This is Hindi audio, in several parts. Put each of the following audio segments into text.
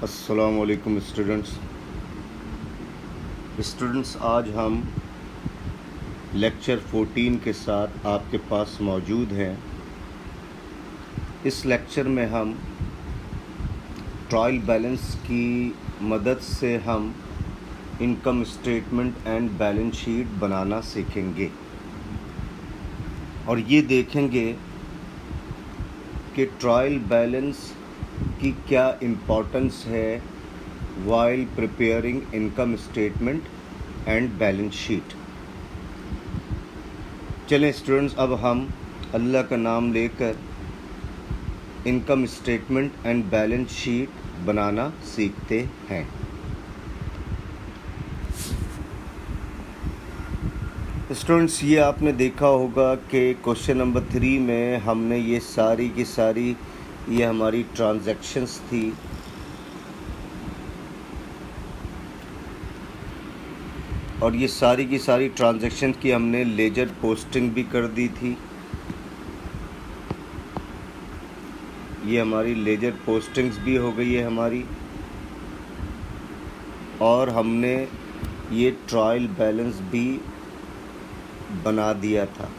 अस्सलाम वालेकुम स्टूडेंट्स, आज हम लेक्चर 14 के साथ आपके पास मौजूद हैं। इस लेक्चर में हम ट्रायल बैलेंस की मदद से हम income statement and balance sheet बनाना सीखेंगे और ये देखेंगे कि ट्रायल बैलेंस की क्या इम्पोर्टेंस है while preparing income statement and balance sheet. चलें स्टूडेंट्स, अब हम अल्लाह का नाम लेकर income statement and balance sheet बनाना सीखते हैं। स्टूडेंट्स, ये आपने देखा होगा कि क्वेश्चन नंबर 3 में हमने ये सारी की सारी ये हमारी ट्रांजैक्शंस थी और ये सारी की सारी ट्रांजैक्शन की हमने लेजर पोस्टिंग भी कर दी थी। ये हमारी लेजर पोस्टिंग्स भी हो गई है हमारी, और हमने ये ट्रायल बैलेंस भी बना दिया था।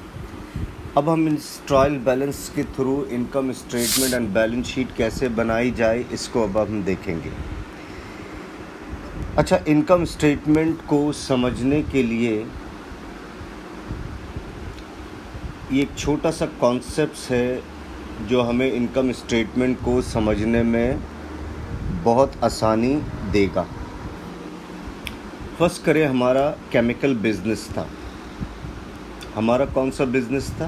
अब हम इस ट्रायल बैलेंस के through income statement and balance sheet कैसे बनाई जाए इसको अब हम देखेंगे। अच्छा, इनकम स्टेटमेंट को समझने के लिए ये एक छोटा सा कॉन्सेप्ट है जो हमें इनकम स्टेटमेंट को समझने में बहुत आसानी देगा। फर्स्ट करें, हमारा केमिकल बिजनेस था। हमारा कौन सा बिज़नेस था?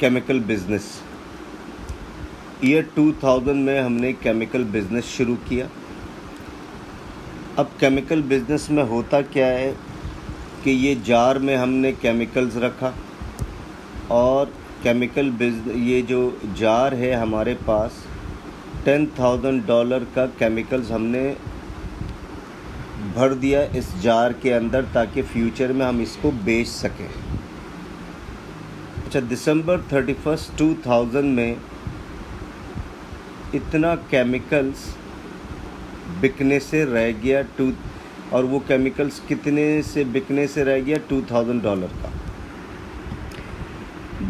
Chemical business. ईयर 2000 में हमने केमिकल बिज़नेस शुरू किया। अब केमिकल बिज़नेस में होता क्या है कि ये जार में हमने केमिकल्स रखा और ये जो जार है हमारे पास $10,000 का केमिकल्स हमने भर दिया इस जार के अंदर ताकि फ्यूचर में हम इसको बेच सकें। अच्छा, दिसंबर 31, 2000 में इतना केमिकल्स बिकने से रह गया और वो केमिकल्स कितने से बिकने से रह गया? $2,000 का।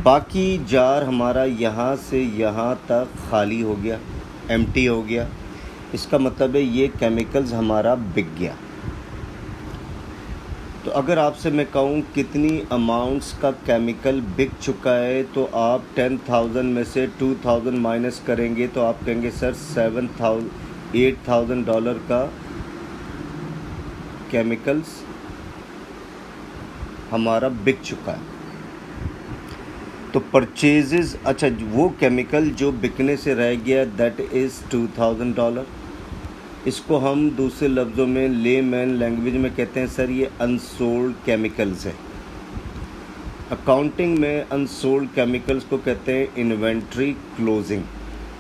बाकी जार हमारा यहाँ से यहाँ तक खाली हो गया, एम्प्टी हो गया। इसका मतलब है ये केमिकल्स हमारा बिक गया। तो अगर आपसे मैं कहूँ कितनी अमाउंट्स का केमिकल बिक चुका है, तो आप 10,000 में से 2,000 माइनस करेंगे तो आप कहेंगे सर $8,000 का केमिकल्स हमारा बिक चुका है। तो परचेजेस, अच्छा, वो केमिकल जो बिकने से रह गया दैट इज़ $2,000। इसको हम दूसरे लफ्ज़ों में लेमैन लैंग्वेज में कहते हैं सर ये अनसोल्ड केमिकल्स है। अकाउंटिंग में अनसोल्ड केमिकल्स को कहते हैं इन्वेंट्री क्लोजिंग।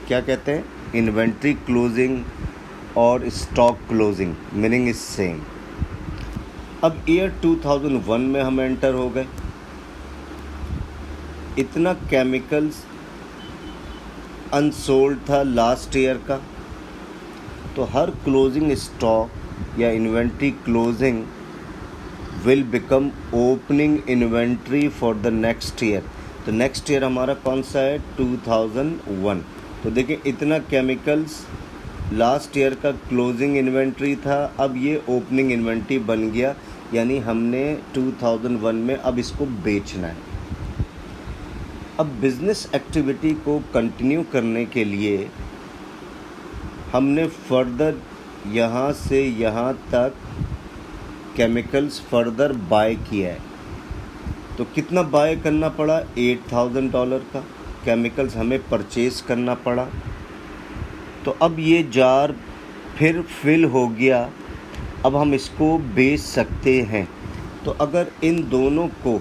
क्या कहते हैं? इन्वेंट्री क्लोजिंग और stock closing, meaning is same. अब ईयर 2001 में हम एंटर हो गए। इतना केमिकल्स अनसोल्ड था लास्ट ईयर का, तो हर क्लोजिंग स्टॉक या inventory closing will become opening inventory for the next year. तो नेक्स्ट ईयर हमारा कौन सा है? 2001। तो देखिए, इतना केमिकल्स लास्ट ईयर का क्लोजिंग इन्वेंट्री था, अब ये ओपनिंग इन्वेंट्री बन गया, यानी हमने 2001 में अब इसको बेचना है। अब बिज़नेस एक्टिविटी को कंटिन्यू करने के लिए हमने फर्दर यहाँ से यहाँ तक केमिकल्स फर्दर बाय किया है। तो कितना बाय करना पड़ा? $8,000 का केमिकल्स हमें परचेज़ करना पड़ा। तो अब ये जार फिर फिल हो गया, अब हम इसको बेच सकते हैं। तो अगर इन दोनों को,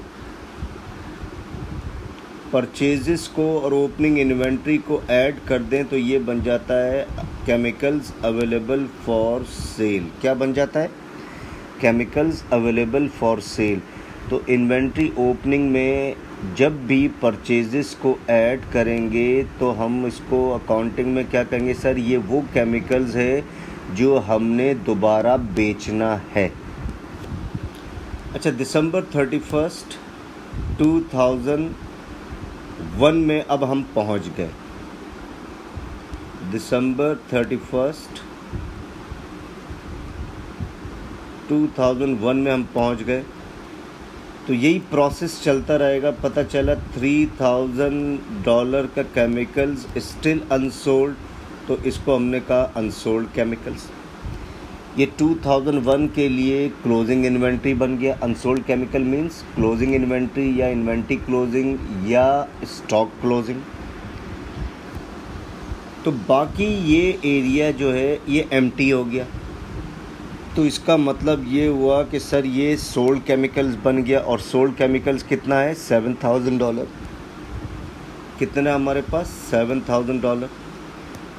परचेजेस को और ओपनिंग इन्वेंट्री को ऐड कर दें तो ये बन जाता है केमिकल्स अवेलेबल फॉर सेल। क्या बन जाता है? Chemicals available for sale. तो इन्वेंट्री ओपनिंग में जब भी परचेजेस को ऐड करेंगे तो हम इसको अकाउंटिंग में क्या कहेंगे, सर ये वो केमिकल्स है जो हमने दोबारा बेचना है। अच्छा, दिसंबर 31, 2001 में अब हम पहुंच गए। दिसंबर 31, 2001 में हम पहुंच गए। तो यही प्रोसेस चलता रहेगा। पता चला $3000 का केमिकल्स स्टिल अनसोल्ड, तो इसको हमने कहा अनसोल्ड केमिकल्स। ये 2001 के लिए क्लोजिंग इन्वेंट्री बन गया। Unsold chemical means closing inventory या इन्वेंट्री क्लोजिंग या स्टॉक क्लोजिंग। तो बाकी ये एरिया जो है ये एम्प्टी हो गया। तो इसका मतलब ये हुआ कि सर ये सोल्ड केमिकल्स बन गया। और सोल्ड केमिकल्स कितना है, $7000। कितना हमारे पास, $7000।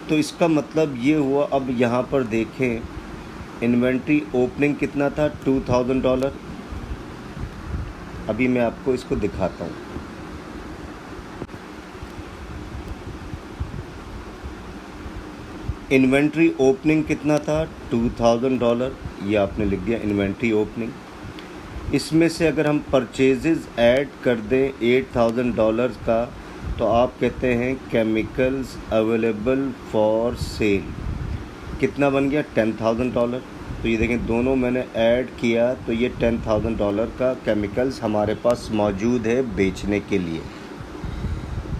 तो इसका मतलब ये हुआ, अब यहाँ पर देखें इन्वेंट्री ओपनिंग कितना था, $2000। अभी मैं आपको इसको दिखाता हूँ। इन्वेंट्री ओपनिंग कितना था, $2000। ये आपने लिख दिया इन्वेंट्री ओपनिंग। इसमें से अगर हम परचेजेस ऐड कर दें $8000 का, तो आप कहते हैं केमिकल्स अवेलेबल फॉर सेल कितना बन गया, $10,000। तो ये देखें दोनों मैंने ऐड किया, तो ये $10,000 का केमिकल्स हमारे पास मौजूद है बेचने के लिए।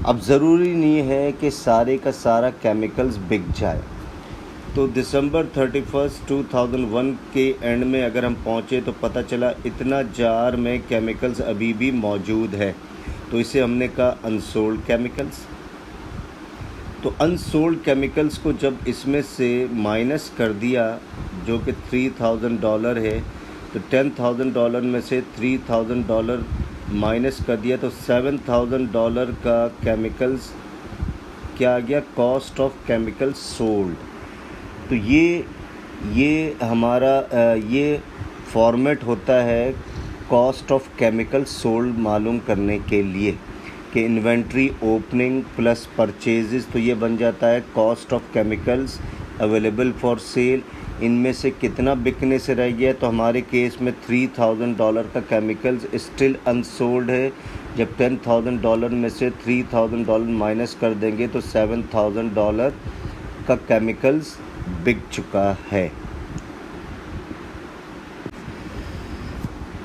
अब ज़रूरी नहीं है कि सारे का सारा केमिकल्स बिक जाए। तो दिसंबर 31, 2001 के एंड में अगर हम पहुँचे तो पता चला इतना जार में केमिकल्स अभी भी मौजूद है, तो इसे हमने कहा अनसोल्ड केमिकल्स। तो अनसोल्ड केमिकल्स को जब इसमें से माइनस कर दिया, जो कि $3000 है, तो $10,000 में से $3000 माइनस कर दिया, तो $7000 का केमिकल्स क्या आ गया, कॉस्ट ऑफ केमिकल्स सोल्ड। तो ये हमारा ये फॉर्मेट होता है कॉस्ट ऑफ केमिकल सोल्ड मालूम करने के लिए कि इन्वेंट्री ओपनिंग प्लस परचेजेस, तो ये बन जाता है cost of chemicals available for sale. इनमें से कितना बिकने से रह गया, तो हमारे केस में $3000 का केमिकल्स स्टिल अनसोल्ड है। जब $10,000 में से $3000 माइनस कर देंगे तो $7000 का केमिकल्स बिक चुका है।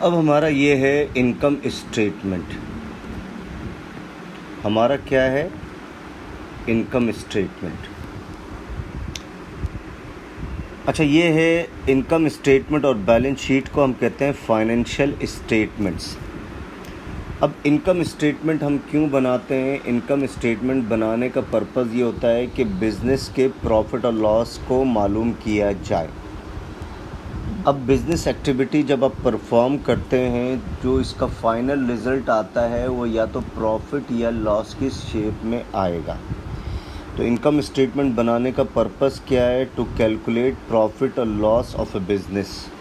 अब हमारा ये है इनकम स्टेटमेंट। हमारा क्या है, इनकम स्टेटमेंट। अच्छा, ये है इनकम स्टेटमेंट और बैलेंस शीट को हम कहते हैं फाइनेंशियल स्टेटमेंट्स। अब इनकम स्टेटमेंट हम क्यों बनाते हैं, इनकम स्टेटमेंट बनाने का पर्पज़ ये होता है कि बिज़नेस के प्रॉफिट और लॉस को मालूम किया जाए। अब बिज़नेस एक्टिविटी जब आप परफॉर्म करते हैं, जो इसका फाइनल रिज़ल्ट आता है वो या तो प्रॉफिट या लॉस की शेप में आएगा। तो इनकम स्टेटमेंट बनाने का पर्पस क्या है, टू कैलकुलेट प्रॉफिट और लॉस ऑफ ए बिज़नेस।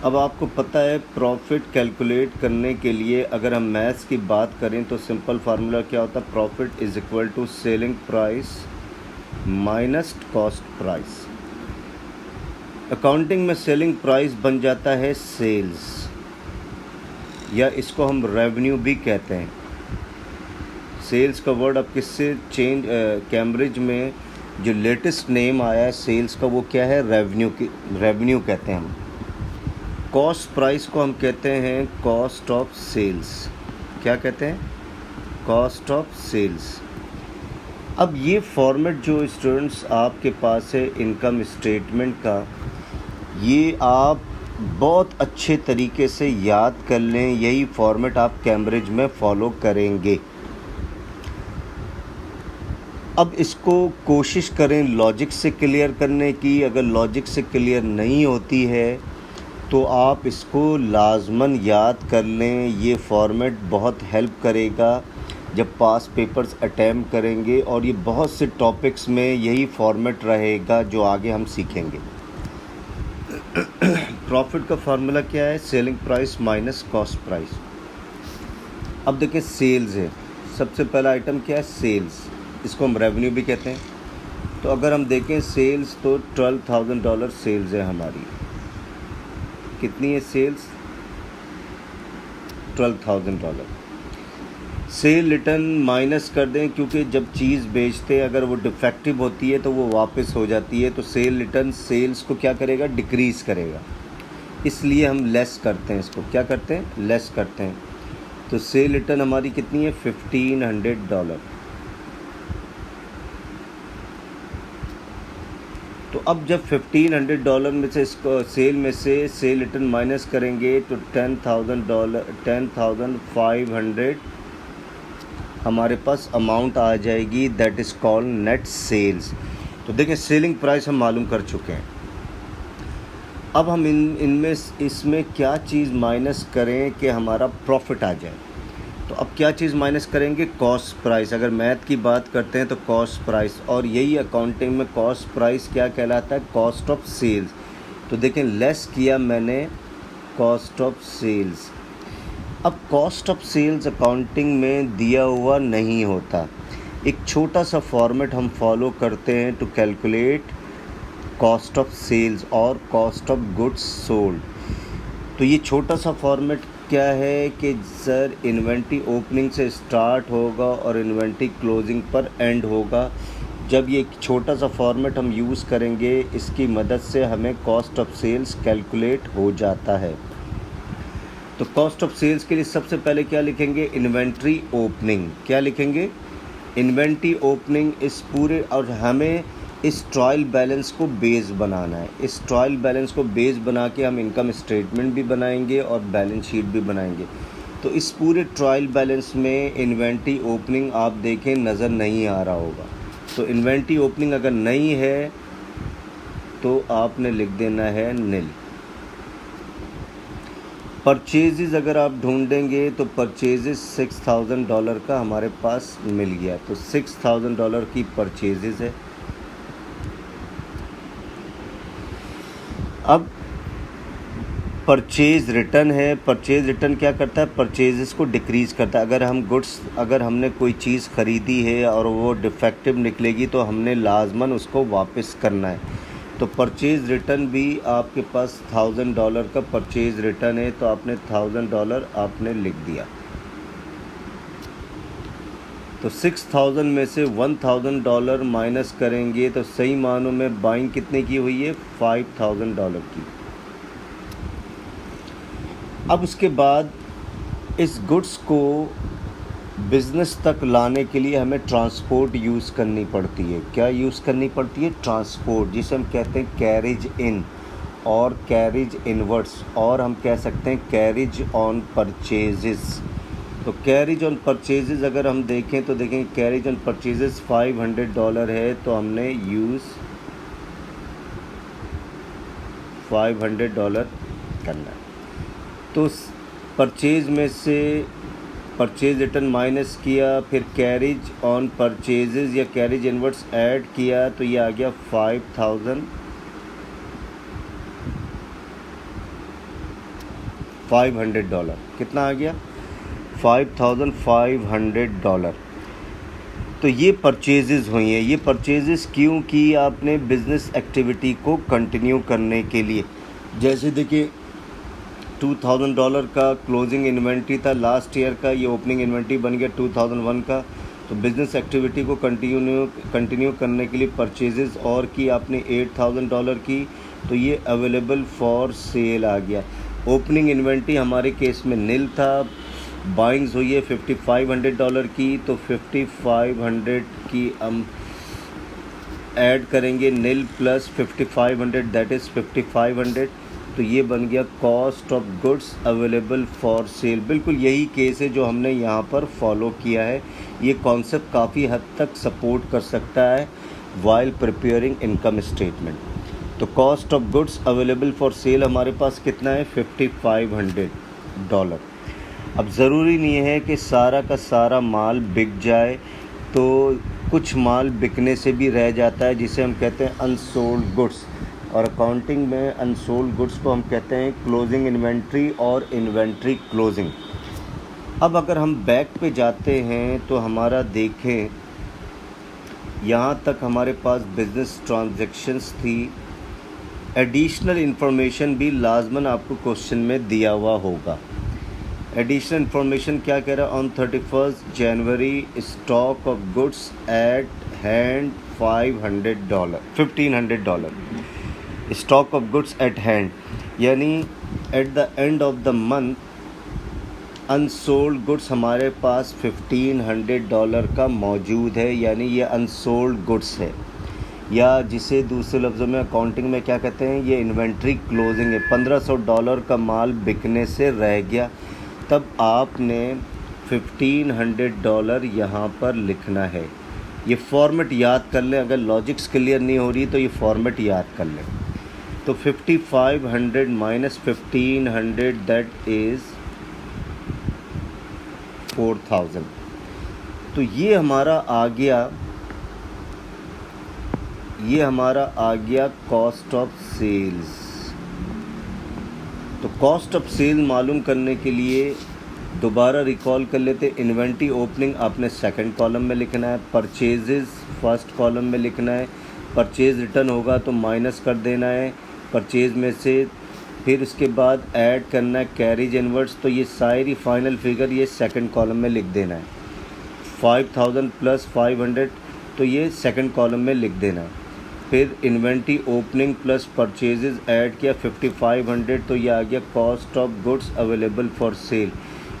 अब आपको पता है प्रॉफिट कैलकुलेट करने के लिए अगर हम मैथ्स की बात करें तो सिंपल फार्मूला क्या होता है, profit is equal to selling price minus cost price. Accounting में सेलिंग प्राइस बन जाता है सेल्स, या इसको हम रेवेन्यू भी कहते हैं। सेल्स का वर्ड अब किससे चेंज, कैम्ब्रिज में जो लेटेस्ट नेम आया है सेल्स का वो क्या है, रेवेन्यू कहते हैं हम। कॉस्ट प्राइस को हम कहते हैं कॉस्ट ऑफ सेल्स। क्या कहते हैं, कॉस्ट ऑफ सेल्स। अब ये फॉर्मेट जो स्टूडेंट्स आपके पास है इनकम स्टेटमेंट का, ये आप बहुत अच्छे तरीके से याद कर लें। यही फॉर्मेट आप कैम्ब्रिज में फॉलो करेंगे। अब इसको कोशिश करें लॉजिक से क्लियर करने की। अगर लॉजिक से क्लियर नहीं होती है तो आप इसको लाजमन याद कर लें। ये फॉर्मेट बहुत हेल्प करेगा जब पास पेपर्स अटैम्प्ट करेंगे, और ये बहुत से टॉपिक्स में यही फॉर्मेट रहेगा जो आगे हम सीखेंगे। प्रॉफिट का फार्मूला क्या है, selling price minus cost price. अब देखिए सेल्स है, सबसे पहला आइटम क्या है, सेल्स, इसको हम रेवेन्यू भी कहते हैं। तो अगर हम देखें सेल्स तो $12,000 सेल्स है हमारी। कितनी है सेल्स, $12,000। सेल रिटर्न माइनस कर दें, क्योंकि जब चीज़ बेचते हैं अगर वो डिफेक्टिव होती है तो वो वापस हो जाती है, तो सेल रिटर्न सेल्स को क्या करेगा, डिक्रीज़ करेगा, इसलिए हम लेस करते हैं, इसको क्या करते हैं, लेस करते हैं। तो सेल रिटर्न हमारी कितनी है, $1,500। तो अब जब $1,500 में से इसको सेल में से सेल रिटर्न माइनस करेंगे तो $10,500 हमारे पास अमाउंट आ जाएगी, that is called net sales. तो देखिए सेलिंग प्राइस हम मालूम कर चुके हैं। अब हम इनमें इसमें क्या चीज़ माइनस करें कि हमारा प्रॉफिट आ जाए। तो अब क्या चीज़ माइनस करेंगे, कॉस्ट प्राइस। अगर मैथ की बात करते हैं तो कॉस्ट प्राइस, और यही अकाउंटिंग में कॉस्ट प्राइस क्या कहलाता है, कॉस्ट ऑफ सेल्स। तो देखें लेस किया मैंने कॉस्ट ऑफ सेल्स। अब कॉस्ट ऑफ सेल्स अकाउंटिंग में दिया हुआ नहीं होता, एक छोटा सा फॉर्मेट हम फॉलो करते हैं to calculate cost of sales और कॉस्ट ऑफ गुड्स सोल्ड। तो ये छोटा सा फॉर्मेट क्या है कि सर इन्वेंट्री ओपनिंग से स्टार्ट होगा और इन्वेंट्री क्लोजिंग पर एंड होगा। जब ये छोटा सा फॉर्मेट हम यूज़ करेंगे, इसकी मदद से हमें कॉस्ट ऑफ सेल्स कैलकुलेट हो जाता है। तो कॉस्ट ऑफ सेल्स के लिए सबसे पहले क्या लिखेंगे, इन्वेंट्री ओपनिंग। क्या लिखेंगे, इन्वेंट्री ओपनिंग। इस पूरे, और हमें इस ट्रायल बैलेंस को बेस बनाना है। इस ट्रायल बैलेंस को बेस बना के हम इनकम स्टेटमेंट भी बनाएंगे और बैलेंस शीट भी बनाएंगे। तो इस पूरे ट्रायल बैलेंस में इन्वेंट्री ओपनिंग आप देखें नज़र नहीं आ रहा होगा। तो इन्वेंट्री ओपनिंग अगर नहीं है तो आपने लिख देना है नील। परचेजेस अगर आप ढूंढेंगे तो परचेजेस $6,000 का हमारे पास मिल गया। तो $6,000 की परचेजेस है। अब परचेज रिटर्न है। परचेज रिटर्न क्या करता है, परचेजेस को डिक्रीज़ करता है। अगर हमने कोई चीज़ ख़रीदी है और वो डिफेक्टिव निकलेगी तो हमने लाजमन उसको वापस करना है। तो परचेज रिटर्न भी आपके पास $1,000 का परचेज रिटर्न है, तो आपने $1,000 आपने लिख दिया। तो 6,000 में से $1,000 माइनस करेंगे तो सही मानों में बाइंग कितने की हुई है, $5,000 की। अब उसके बाद इस गुड्स को बिज़नेस तक लाने के लिए हमें ट्रांसपोर्ट यूज़ करनी पड़ती है। क्या यूज़ करनी पड़ती है, ट्रांसपोर्ट, जिसे हम कहते हैं कैरेज इन और कैरेज इनवर्ड्स, और हम कह सकते हैं कैरेज ऑन परचेजेस। तो कैरेज ऑन परचेजेस अगर हम देखें तो देखें कैरेज ऑन परचेजेस $500 है, तो हमने यूज़ $500 करना है। तो परचेज में से परचेज रिटर्न माइनस किया, फिर कैरेज ऑन परचेजेस या कैरेज इनवर्ड्स ऐड किया, तो ये आ गया $5,500। कितना आ गया, $5,500। तो ये परचेजेस हुई हैं। ये परचेजेस क्यों की, आपने बिज़नेस एक्टिविटी को कंटिन्यू करने के लिए। जैसे देखिए $2,000 का क्लोजिंग इन्वेंट्री था लास्ट ईयर का, ये ओपनिंग इन्वेंट्री बन गया 2001 का। तो बिज़नेस एक्टिविटी को कंटिन्यू करने के लिए परचेजेस और की आपने $8,000 की, तो ये अवेलेबल फॉर सेल आ गया। ओपनिंग इन्वेंट्री हमारे केस में नील था, बाइंग्स हुई है $5,500 की, तो 5,500 की हम ऐड करेंगे नील प्लस 5,500, दैट इज़ 5,500। तो ये बन गया cost of goods available for sale. बिल्कुल यही केस है जो हमने यहाँ पर फॉलो किया है। ये कॉन्सेप्ट काफ़ी हद तक सपोर्ट कर सकता है वाइल प्रिपेयरिंग इनकम स्टेटमेंट। तो cost of goods available for sale हमारे पास कितना है, $5,500। अब ज़रूरी नहीं है कि सारा का सारा माल बिक जाए, तो कुछ माल बिकने से भी रह जाता है, जिसे हम कहते हैं अनसोल्ड गुड्स। और अकाउंटिंग में अनसोल्ड गुड्स को हम कहते हैं क्लोजिंग इन्वेंट्री और इन्वेंट्री क्लोजिंग। अब अगर हम बैक पे जाते हैं तो हमारा देखें, यहाँ तक हमारे पास बिजनेस ट्रांजैक्शंस थी। एडिशनल इन्फॉर्मेशन भी लाजमन आपको क्वेश्चन में दिया हुआ होगा। एडिशनल इन्फॉर्मेशन क्या कह रहा है? On 31 January stock of goods at hand $1500। Stock of goods at hand यानी at the end of the month unsold goods हमारे पास $1500 का मौजूद है, यानी ये अनसोल्ड गुड्स है, या जिसे दूसरे लफ्ज़ों में अकाउंटिंग में क्या कहते हैं, ये इन्वेंट्री क्लोजिंग है। $1500 का माल बिकने से रह गया, तब आपने $1500 यहाँ पर लिखना है। ये फॉर्मेट याद कर लें, अगर लॉजिक्स क्लियर नहीं हो रही तो ये फॉर्मेट याद कर लें। तो 5500 माइनस 1500 दैट इज़ 4000। तो ये हमारा आ गया कॉस्ट ऑफ सेल्स। तो कॉस्ट ऑफ सेल मालूम करने के लिए दोबारा रिकॉल कर लेते। इन्वेंट्री ओपनिंग आपने सेकंड कॉलम में लिखना है, परचेजेस फर्स्ट कॉलम में लिखना है, परचेज रिटर्न होगा तो माइनस कर देना है परचेज में से, फिर उसके बाद ऐड करना है कैरिज इनवर्ड्स। तो ये सारी फाइनल फिगर ये सेकंड कॉलम में लिख देना है। 5000 प्लस 500 तो ये सेकंड कॉलम में लिख देना है। फिर inventory opening plus purchases add किया 5500 तो ये आ गया cost of goods available for sale.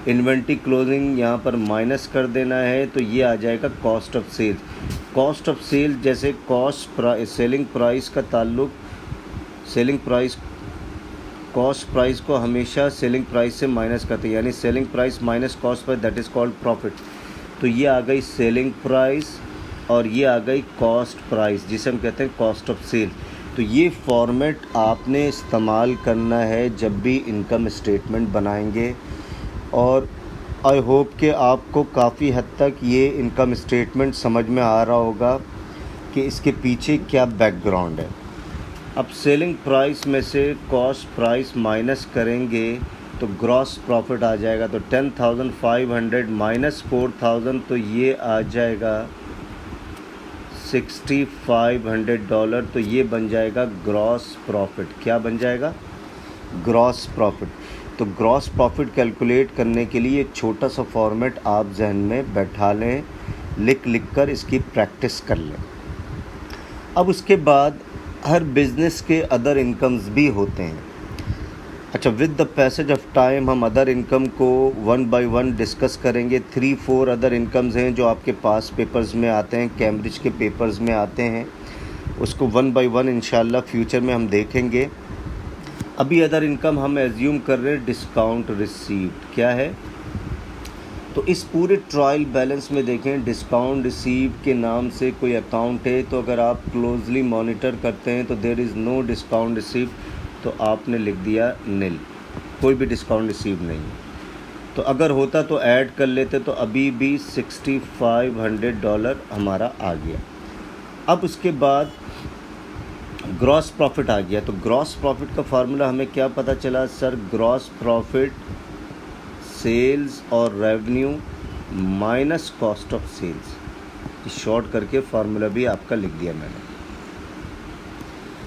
Inventory closing यहाँ पर माइनस कर देना है तो ये आ जाएगा cost of sale. Cost of sale जैसे सेलिंग प्राइस का ताल्लुक, कॉस्ट प्राइस को हमेशा सेलिंग प्राइस से माइनस करते हैं, यानी selling price minus cost price that is called profit. तो ये आ गई सेलिंग प्राइस और ये आ गई कॉस्ट प्राइस जिसे हम कहते हैं कॉस्ट ऑफ सेल। तो ये फॉर्मेट आपने इस्तेमाल करना है जब भी इनकम स्टेटमेंट बनाएंगे, और आई होप कि आपको काफ़ी हद तक ये इनकम स्टेटमेंट समझ में आ रहा होगा कि इसके पीछे क्या बैकग्राउंड है। अब सेलिंग प्राइस में से कॉस्ट प्राइस माइनस करेंगे तो ग्रॉस प्रॉफिट आ जाएगा। तो 10,500 माइनस 4,000 तो ये आ जाएगा $6,500। तो ये बन जाएगा ग्रॉस प्रॉफिट। क्या बन जाएगा? Gross profit. तो ग्रॉस प्रॉफिट कैलकुलेट करने के लिए एक छोटा सा फॉर्मेट आप जहन में बैठा लें, लिख कर इसकी प्रैक्टिस कर लें। अब उसके बाद हर बिज़नेस के अदर इनकम्स भी होते हैं। अच्छा, with the passage of time हम अदर इनकम को वन बाय वन डिस्कस करेंगे। 3-4 अदर इनकम्स हैं जो आपके पास पेपर्स में आते हैं, कैम्ब्रिज के पेपर्स में आते हैं। उसको वन बाय वन इंशाल्लाह फ्यूचर में हम देखेंगे। अभी अदर इनकम हम एज्यूम कर रहे हैं डिस्काउंट रिसीव्ड। क्या है? तो इस पूरे ट्रायल बैलेंस में देखें, डिस्काउंट रिसीव के नाम से कोई अकाउंट है, तो अगर आप क्लोजली मॉनिटर करते हैं तो there is no discount receive, तो आपने लिख दिया नील, कोई भी डिस्काउंट रिसीव नहीं है। तो अगर होता तो ऐड कर लेते, तो अभी भी $6,500 हमारा आ गया। अब उसके बाद ग्रॉस प्रॉफिट आ गया। तो ग्रॉस प्रॉफिट का फार्मूला हमें क्या पता चला सर? ग्रॉस प्रॉफिट सेल्स और revenue minus cost of sales. Short करके फार्मूला भी आपका लिख दिया मैंने।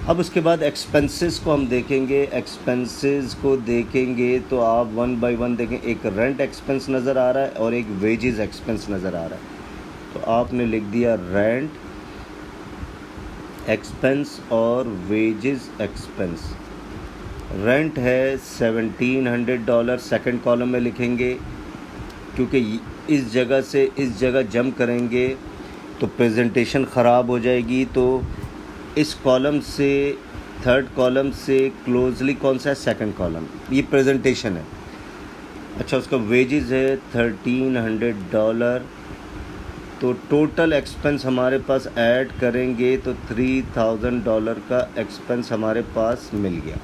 अब उसके बाद एक्सपेंसेस को हम देखेंगे। एक्सपेंसेस को देखेंगे तो आप वन बाय वन देखें। एक रेंट एक्सपेंस नज़र आ रहा है और एक वेजेस एक्सपेंस नज़र आ रहा है। तो आपने लिख दिया रेंट एक्सपेंस और वेजेस एक्सपेंस। रेंट है $1,700, सेकंड कॉलम में लिखेंगे, क्योंकि इस जगह से इस जगह जंप करेंगे तो प्रेजेंटेशन ख़राब हो जाएगी। तो इस कॉलम से थर्ड कॉलम से क्लोजली कौन सा है? सेकंड कॉलम, ये प्रेजेंटेशन है। अच्छा, उसका वेजेस है $1,300। तो टोटल एक्सपेंस हमारे पास ऐड करेंगे तो $3,000 का एक्सपेंस हमारे पास मिल गया।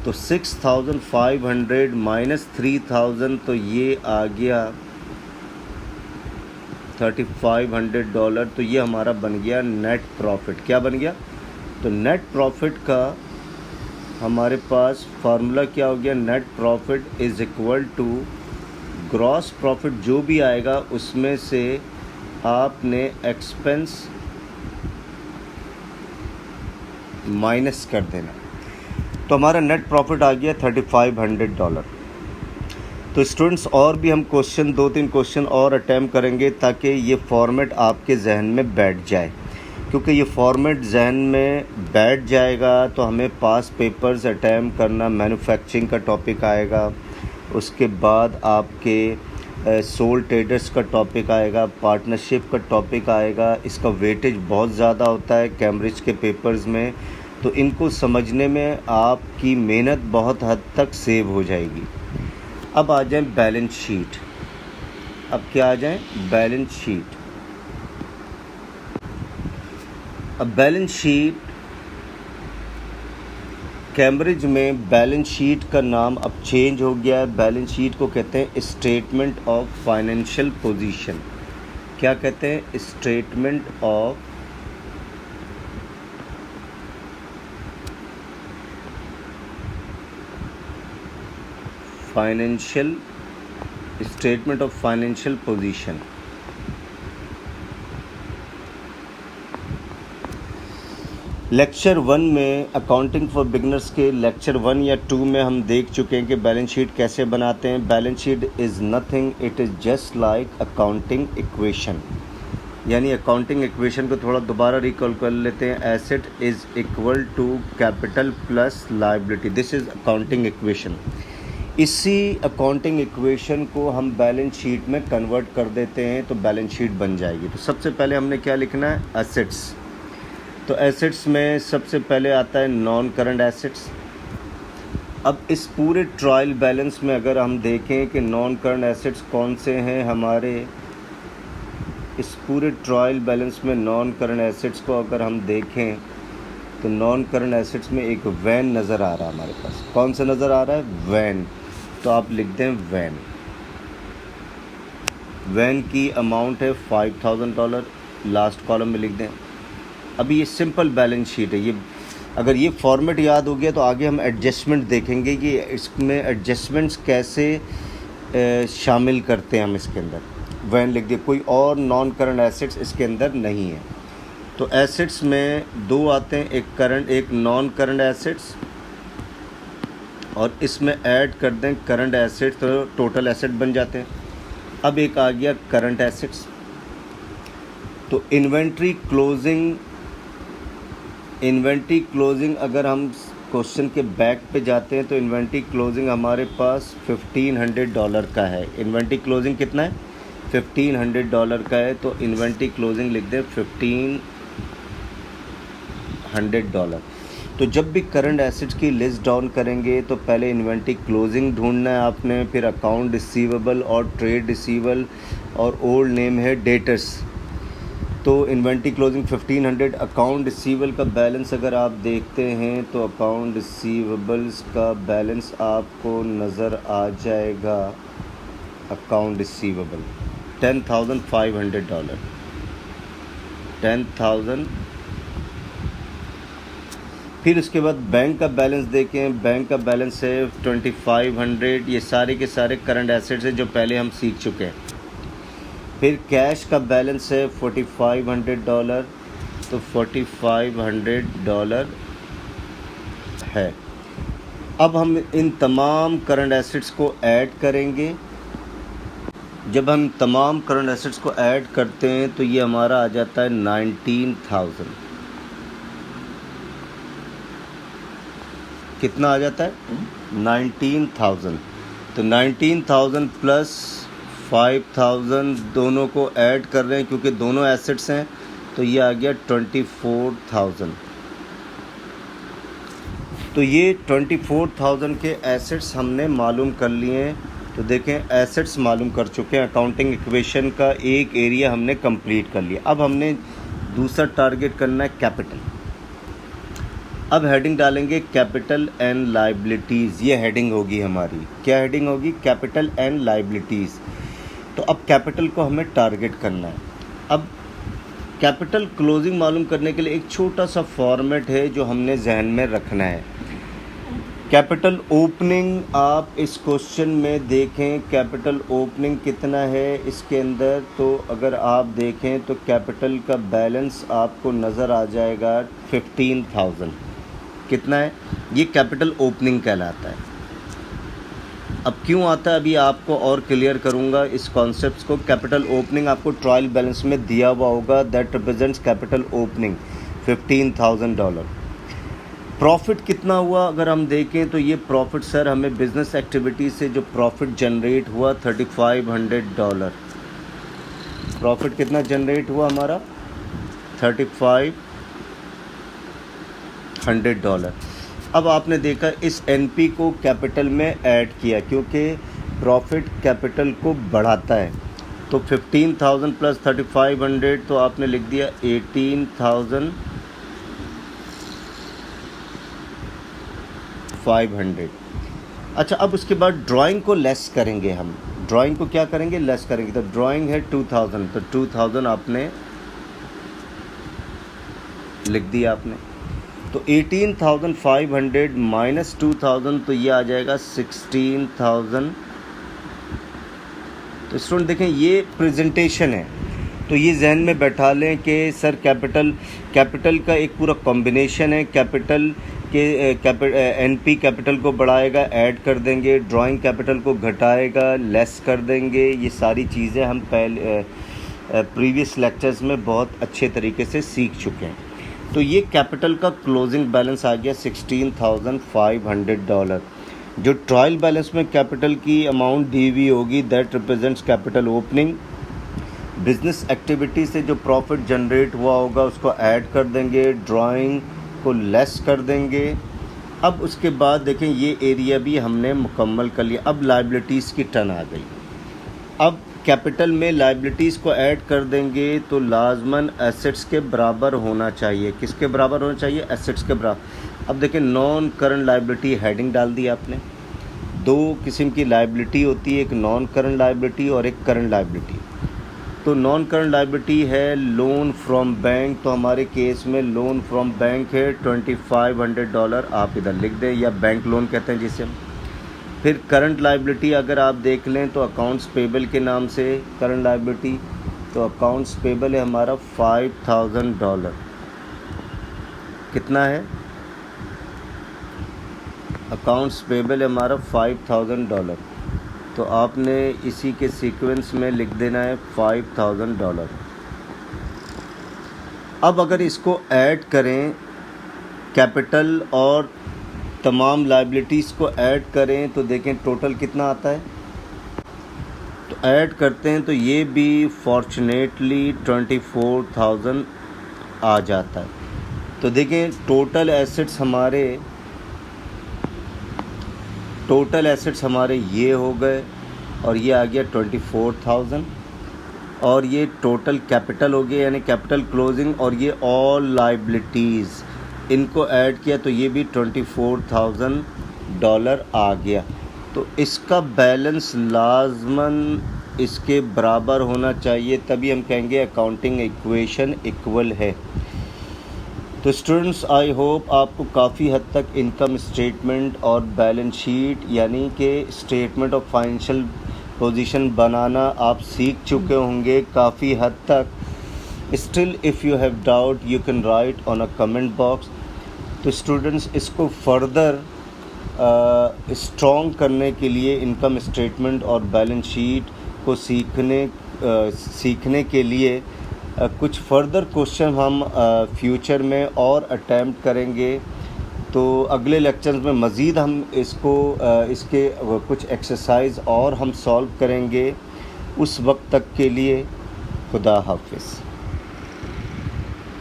तो 6,500 माइनस 3,000 तो ये आ गया $3,500। तो ये हमारा बन गया नेट प्रॉफिट। क्या बन गया? तो नेट प्रॉफिट का हमारे पास फार्मूला क्या हो गया? Net profit is equal to gross profit जो भी आएगा उसमें से आपने एक्सपेंस माइनस कर देना। तो हमारा नेट प्रॉफिट आ गया $3500। तो स्टूडेंट्स और भी हम क्वेश्चन 2-3 क्वेश्चन और अटैम्प्ट करेंगे ताकि ये फॉर्मेट आपके जहन में बैठ जाए, क्योंकि ये फॉर्मेट जहन में बैठ जाएगा तो हमें पास पेपर्स अटैम्प्ट करना, मैन्युफैक्चरिंग का टॉपिक आएगा, उसके बाद आपके सोल ट्रेडर्स का टॉपिक आएगा, पार्टनरशिप का टॉपिक आएगा। इसका वेटेज बहुत ज़्यादा होता है कैम्ब्रिज के पेपर्स में, तो इनको समझने में आपकी मेहनत बहुत हद तक सेव हो जाएगी। अब आ जाएं बैलेंस शीट। अब क्या आ जाएं? Balance sheet. अब बैलेंस शीट, कैम्ब्रिज में बैलेंस शीट का नाम अब चेंज हो गया है। बैलेंस शीट को कहते हैं स्टेटमेंट ऑफ फाइनेंशियल पोजीशन। क्या कहते हैं? Statement of financial, statement of financial position. Lecture 1 में अकाउंटिंग फॉर बिगनर्स के लेक्चर 1 या 2 में हम देख चुके हैं कि बैलेंस शीट कैसे बनाते हैं। Balance sheet is nothing, it is just like accounting equation. यानी अकाउंटिंग इक्वेशन को थोड़ा दोबारा रिकॉल कर लेते हैं। Asset is equal to capital plus liability, this is accounting equation. इसी अकाउंटिंग इक्वेशन को हम बैलेंस शीट में कन्वर्ट कर देते हैं तो बैलेंस शीट बन जाएगी। तो सबसे पहले हमने क्या लिखना है? एसेट्स। तो एसेट्स में सबसे पहले आता है नॉन करंट एसेट्स। अब इस पूरे ट्रायल बैलेंस में अगर हम देखें कि नॉन करंट एसेट्स कौन से हैं हमारे, इस पूरे ट्रायल बैलेंस में नॉन करंट एसेट्स को अगर हम देखें तो नॉन करंट एसेट्स में एक वैन नज़र आ रहा है हमारे पास। कौन सा नज़र आ रहा है? वैन। तो आप लिख दें वैन। वैन की अमाउंट है $5000, लास्ट कॉलम में लिख दें। अभी ये सिंपल बैलेंस शीट है। ये अगर ये फॉर्मेट याद हो गया तो आगे हम एडजस्टमेंट देखेंगे कि इसमें एडजस्टमेंट्स कैसे शामिल करते हैं हम इसके अंदर। वैन लिख दिया, कोई और नॉन करंट एसेट्स इसके अंदर नहीं है। तो एसेट्स में दो आते हैं, एक करंट एक नॉन करंट एसेट्स, और इसमें ऐड कर दें करंट एसेट्स तो टोटल एसेट बन जाते हैं। अब एक आ गया करंट एसेट्स। तो इन्वेंट्री क्लोजिंग अगर हम क्वेश्चन के बैक पे जाते हैं तो इन्वेंट्री क्लोजिंग हमारे पास $1500 का है। इन्वेंट्री क्लोजिंग कितना है? $1500 का है। तो इन्वेंट्री क्लोजिंग लिख दें $1500। तो जब भी करंट एसेट्स की लिस्ट डाउन करेंगे तो पहले इन्वेंट्री क्लोजिंग ढूंढना है आपने, फिर अकाउंट रिसीवेबल और ट्रेड रिसीवेबल, और ओल्ड नेम है डेटर्स। तो इन्वेंट्री क्लोजिंग 1500। अकाउंट रिसीवेबल का बैलेंस अगर आप देखते हैं तो अकाउंट रिसीवेबल्स का बैलेंस आपको नज़र आ जाएगा, अकाउंट रिसीवेबल $10,500, 10,000। फिर उसके बाद बैंक का बैलेंस देखें, बैंक का बैलेंस है 2500। ये सारे के सारे करंट एसेट्स हैं जो पहले हम सीख चुके हैं। फिर कैश का बैलेंस है $4500, तो $4500 है। अब हम इन तमाम करंट एसेट्स को ऐड करेंगे। जब हम तमाम करंट एसेट्स को ऐड करते हैं तो ये हमारा आ जाता है 19,000। कितना आ जाता है? 19,000। तो 19,000 प्लस 5,000 दोनों को ऐड कर रहे हैं क्योंकि दोनों एसेट्स हैं, तो ये आ गया 24,000। तो ये 24,000 के एसेट्स हमने मालूम कर लिए हैं। तो देखें एसेट्स मालूम कर चुके हैं, अकाउंटिंग इक्वेशन का एक एरिया हमने कंप्लीट कर लिया। अब हमने दूसरा टारगेट करना है कैपिटल। अब हेडिंग डालेंगे कैपिटल एंड लायबिलिटीज़। ये हेडिंग होगी हमारी। क्या हेडिंग होगी? Capital and liabilities. तो अब कैपिटल को हमें टारगेट करना है। अब कैपिटल क्लोजिंग मालूम करने के लिए एक छोटा सा फॉर्मेट है जो हमने जहन में रखना है। कैपिटल ओपनिंग आप इस क्वेश्चन में देखें, कैपिटल ओपनिंग कितना है इसके अंदर। तो अगर आप देखें तो कैपिटल का बैलेंस आपको नज़र आ जाएगा 15,000। कितना है ये कैपिटल ओपनिंग कहलाता है। अब क्यों आता है अभी आपको और क्लियर करूंगा इस कॉन्सेप्ट को। कैपिटल ओपनिंग आपको ट्रायल बैलेंस में दिया हुआ होगा, that represents capital opening $15,000। Profit कितना हुआ अगर हम देखें तो ये प्रॉफिट सर हमें बिजनेस एक्टिविटी से जो प्रॉफिट जनरेट हुआ $3,500। प्रॉफिट कितना जनरेट हुआ हमारा $3,500। अब आपने देखा इस एनपी को कैपिटल में ऐड किया क्योंकि प्रॉफिट कैपिटल को बढ़ाता है। तो 15,000 प्लस 3,500 तो आपने लिख दिया 18,500। अच्छा, अब उसके बाद ड्राइंग को लेस करेंगे हम। ड्राइंग को क्या करेंगे? लेस करेंगे। तो ड्राइंग है 2,000, तो 2,000 आपने लिख दिया आपने। तो 18,500 माइनस 2,000 तो ये आ जाएगा 16,000। तो स्टूडेंट देखें ये प्रेजेंटेशन है, तो ये जहन में बैठा लें कि सर कैपिटल का एक पूरा कॉम्बिनेशन है। कैपिटल के एनपी कैपिटल को बढ़ाएगा, ऐड कर देंगे, ड्राइंग कैपिटल को घटाएगा, लेस कर देंगे। ये सारी चीज़ें हम पहले प्रीवियस लेक्चर्स में बहुत अच्छे तरीके से सीख चुके हैं। तो ये कैपिटल का क्लोजिंग बैलेंस आ गया $16,500। जो ट्रायल बैलेंस में कैपिटल की अमाउंट दी हुई होगी that represents capital opening. Business activity से जो प्रॉफिट जनरेट हुआ होगा उसको ऐड कर देंगे, ड्राइंग को लेस कर देंगे। अब उसके बाद देखें ये एरिया भी हमने मुकम्मल कर लिया। अब लायबिलिटीज़ की टर्न आ गई। अब कैपिटल में लायबिलिटीज़ को ऐड कर देंगे तो लाजमन एसेट्स के बराबर होना चाहिए। किसके बराबर होना चाहिए? एसेट्स के बराबर। अब देखें नॉन करंट लायबिलिटी हेडिंग डाल दी आपने। दो किस्म की लायबिलिटी होती है, एक नॉन करंट लायबिलिटी और एक करंट लायबिलिटी। तो नॉन करंट लायबिलिटी है लोन फ्रॉम बैंक, तो हमारे केस में लोन फ्रॉम बैंक है $2,500, आप इधर लिख दें, या बैंक लोन कहते हैं जिसे हम। फिर करंट लायबिलिटी अगर आप देख लें तो अकाउंट्स पेबल के नाम से करंट लायबिलिटी, तो अकाउंट्स पेबल है हमारा $5,000। कितना है? अकाउंट्स पेबल है हमारा $5,000। तो आपने इसी के सीक्वेंस में लिख देना है $5,000। अब अगर इसको ऐड करें कैपिटल और तमाम लायबिलिटीज़ को ऐड करें तो देखें टोटल कितना आता है। तो ऐड करते हैं तो ये भी फॉर्चुनेटली 24,000 आ जाता है। तो देखें टोटल एसेट्स हमारे ये हो गए और ये आ गया 24,000, और ये टोटल कैपिटल हो गया यानी कैपिटल क्लोजिंग, और ये ऑल लायबिलिटीज़ इनको ऐड किया तो ये भी $24,000 आ गया। तो इसका बैलेंस लाजमन इसके बराबर होना चाहिए, तभी हम कहेंगे अकाउंटिंग इक्वेशन इक्वल है। तो स्टूडेंट्स आई होप आपको काफ़ी हद तक इनकम स्टेटमेंट और बैलेंस शीट यानी कि स्टेटमेंट ऑफ फाइनेंशियल पोजीशन बनाना आप सीख चुके होंगे काफ़ी हद तक। Still if you have doubt you can write on a comment box. तो स्टूडेंट्स इसको फर्दर स्ट्रॉन्ग करने के लिए इनकम स्टेटमेंट और बैलेंस शीट को सीखने के लिए कुछ फर्दर क्वेश्चन हम फ्यूचर में और अटैम्प्ट करेंगे। तो अगले लेक्चर्स में मज़ीद हम इसके कुछ एक्सरसाइज और हम सॉल्व करेंगे। उस वक्त तक के लिए खुदा हाफिज़।